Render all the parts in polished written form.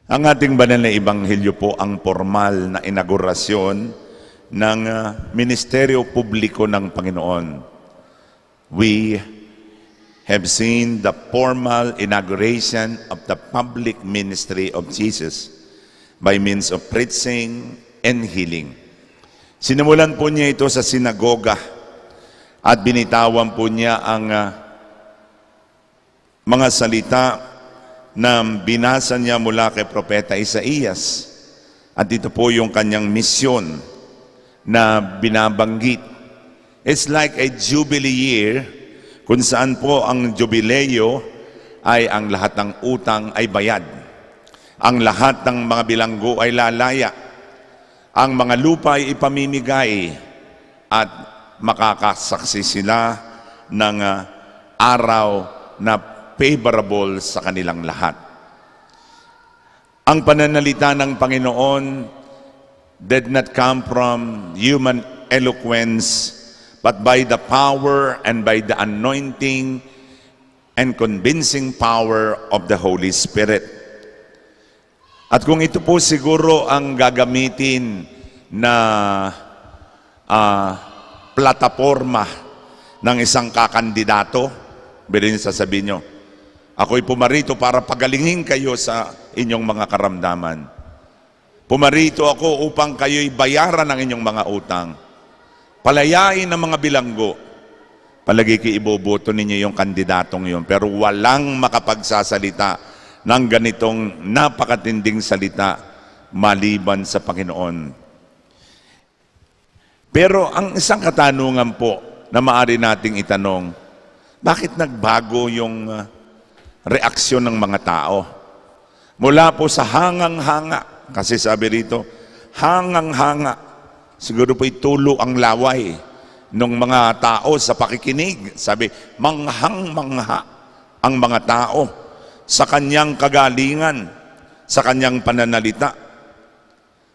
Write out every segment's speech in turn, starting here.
Ang ating banal na ebanghelyo po ang formal na inaugurasyon ng ministeryo publiko ng Panginoon. We have seen the formal inauguration of the public ministry of Jesus by means of preaching and healing. Sinimulan po niya ito sa sinagoga at binitawan po niya ang mga salita na binasa niya mula kay Propeta Isaías. At ito po yung kanyang misyon na binabanggit. It's like a jubilee year kung saan po ang jubileo ay ang lahat ng utang ay bayad. Ang lahat ng mga bilanggo ay lalaya. Ang mga lupa ay ipamimigay at makakasaksi sila ng araw na favorable sa kanilang lahat. Ang pananalita ng Panginoon did not come from human eloquence, but by the power and by the anointing and convincing power of the Holy Spirit. At kung ito po siguro ang gagamitin na plataforma ng isang kakandidato, bilhin sasabihin nyo, ako'y pumarito para pagalingin kayo sa inyong mga karamdaman. Pumarito ako upang kayo'y bayaran ang inyong mga utang. Palayain ang mga bilanggo. Palagi iboboto ninyo yung kandidatong yun. Pero walang makapagsasalita ng ganitong napakatinding salita maliban sa Panginoon. Pero ang isang katanungan po na maaari nating itanong, bakit nagbago yung reaksyon ng mga tao? Mula po sa hangang-hanga, kasi sabi rito, hangang-hanga, siguro po itulo ang laway ng mga tao sa pakikinig. Sabi, manghang-mangha ang mga tao sa kanyang kagalingan, sa kanyang pananalita.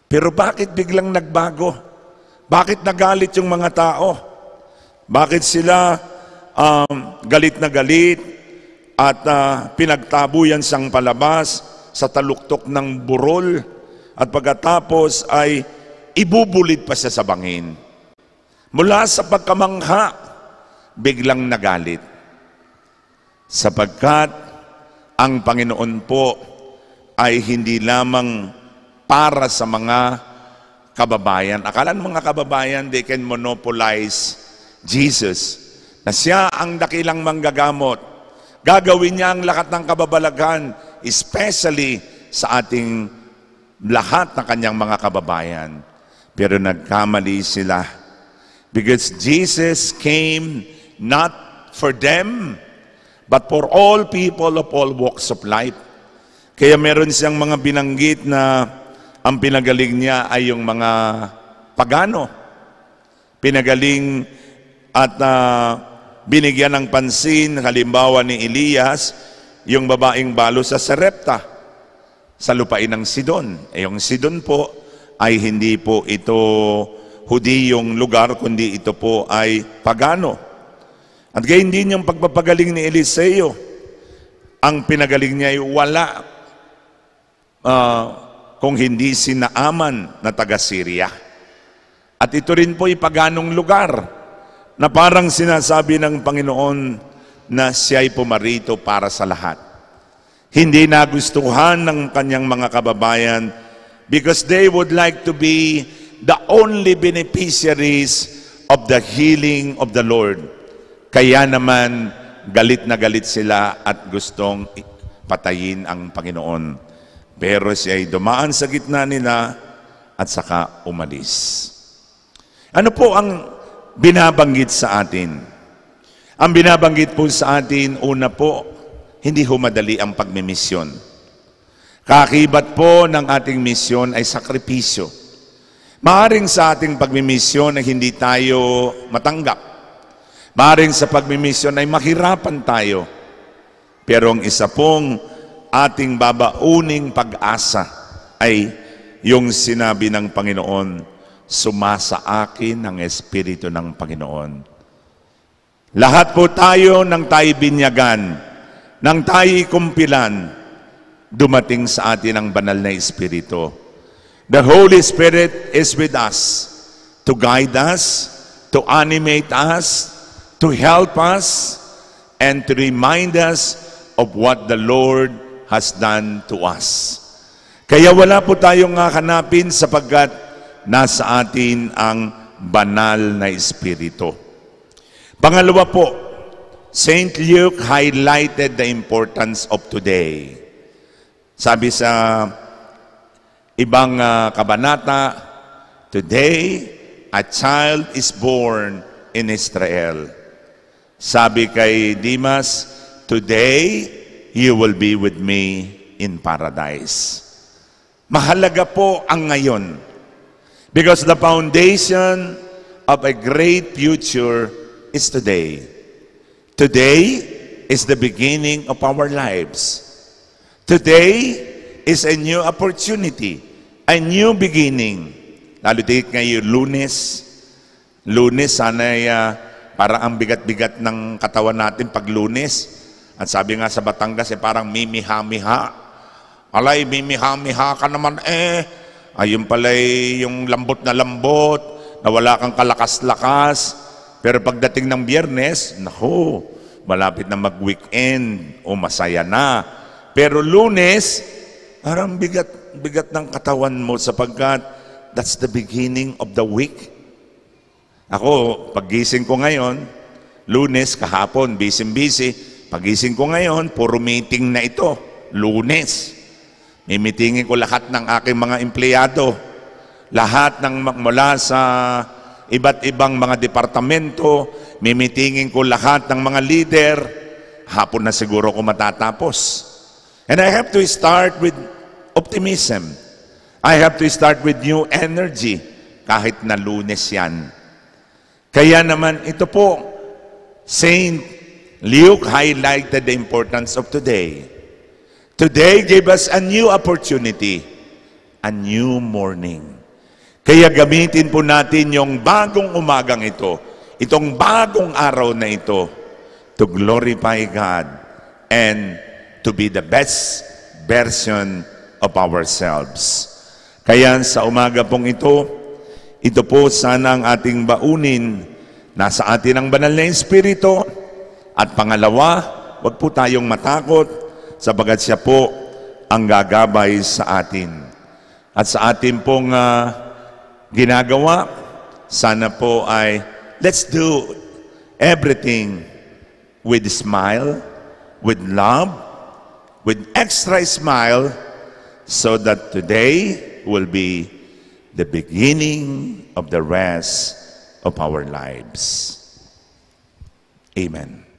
Pero bakit biglang nagbago? Bakit nagalit yung mga tao? Bakit sila galit na galit at pinagtabuyan sang palabas sa taluktok ng burol at pagkatapos ay ibubulit pa siya sa bangin? Mula sa pagkamangha, biglang nagalit. Sapagkat ang Panginoon po ay hindi lamang para sa mga kababayan. Akala ng mga kababayan, they can monopolize Jesus, na siya ang dakilang manggagamot. Gagawin niya ang lahat ng kababalaghan, especially sa ating lahat ng kanyang mga kababayan. Pero nagkamali sila. Because Jesus came not for them, but for all people of all walks of life. Kaya meron siyang mga binanggit na ang pinagaling niya ay yung mga pagano. Pinagaling at binigyan ng pansin, halimbawa ni Elias, yung babaeng balo sa Sarepta, sa lupain ng Sidon. Yung Sidon po ay hindi po ito Hudiyong lugar, kundi ito po ay pagano. At gayon din yung pagpapagaling ni Eliseo. Ang pinagaling niya ay wala kung hindi si Naaman na taga-Syria. At ito rin po ay paganong lugar na parang sinasabi ng Panginoon na siya'y pumarito para sa lahat. Hindi nagustuhan ng kanyang mga kababayan because they would like to be the only beneficiaries of the healing of the Lord. Kaya naman galit na galit sila at gustong patayin ang Panginoon. Pero siya'y dumaan sa gitna nila at saka umalis. Ano po ang binabanggit sa atin? Ang binabanggit po sa atin, una po, hindi humadali ang pagmimisyon. Kakibat po ng ating misyon ay sakripisyo. Maaring sa ating pagmimisyon ay hindi tayo matanggap. Maaring sa pagmimisyon ay mahirapan tayo. Pero ang isa pong ating babauning pag-asa ay yung sinabi ng Panginoon, sumasa akin ang Espiritu ng Panginoon. Lahat po tayo nang tayo binyagan, nang tayo kumpilan, dumating sa atin ang banal na Espiritu. The Holy Spirit is with us to guide us, to animate us, to help us, and to remind us of what the Lord has done to us. Kaya wala po tayong hahanapin sapagkat nasa atin ang banal na Espiritu. Pangalawa po, St. Luke highlighted the importance of today. Sabi sa ibang kabanata, today a child is born in Israel. Sabi kay Dimas, today you will be with me in paradise. Mahalaga po ang ngayon. Because the foundation of a great future is today. Today is the beginning of our lives. Today is a new opportunity, a new beginning. Lalo tigit ngayon, Lunes. Lunes, sana parang ang bigat-bigat ng katawan natin pag Lunes. At sabi nga sa Batangas, parang mimiha-miha. Alay, mimiha-miha ka naman Ayun pala'y yung lambot na wala kang kalakas-lakas. Pero pagdating ng Biyernes, naku, malapit na mag-weekend, masaya na. Pero Lunes, parang bigat ng katawan mo sapagkat that's the beginning of the week. Ako, paggising ko ngayon, Lunes, kahapon, busy. Paggising ko ngayon, puro meeting na ito, Lunes. Mimitingin ko lahat ng aking mga empleyado, lahat ng mula sa iba't ibang mga departamento, mimitingin ko lahat ng mga leader, hapon na siguro ko matatapos. And I have to start with optimism. I have to start with new energy, kahit na Lunes yan. Kaya naman ito po, Saint Luke highlighted the importance of today. Today gave us a new opportunity, a new morning. Kaya gamitin po natin yung bagong umagang ito, itong bagong araw na ito, to glorify God and to be the best version of ourselves. Kaya sa umaga pong ito po sana ang ating baunin, nasa atin ang banal na Espiritu. At pangalawa, wag po tayong matakot, sabagat siya po ang gagabay sa atin. At sa atin pong ginagawa, sana po ay let's do everything with smile, with love, with extra smile, so that today will be the beginning of the rest of our lives. Amen.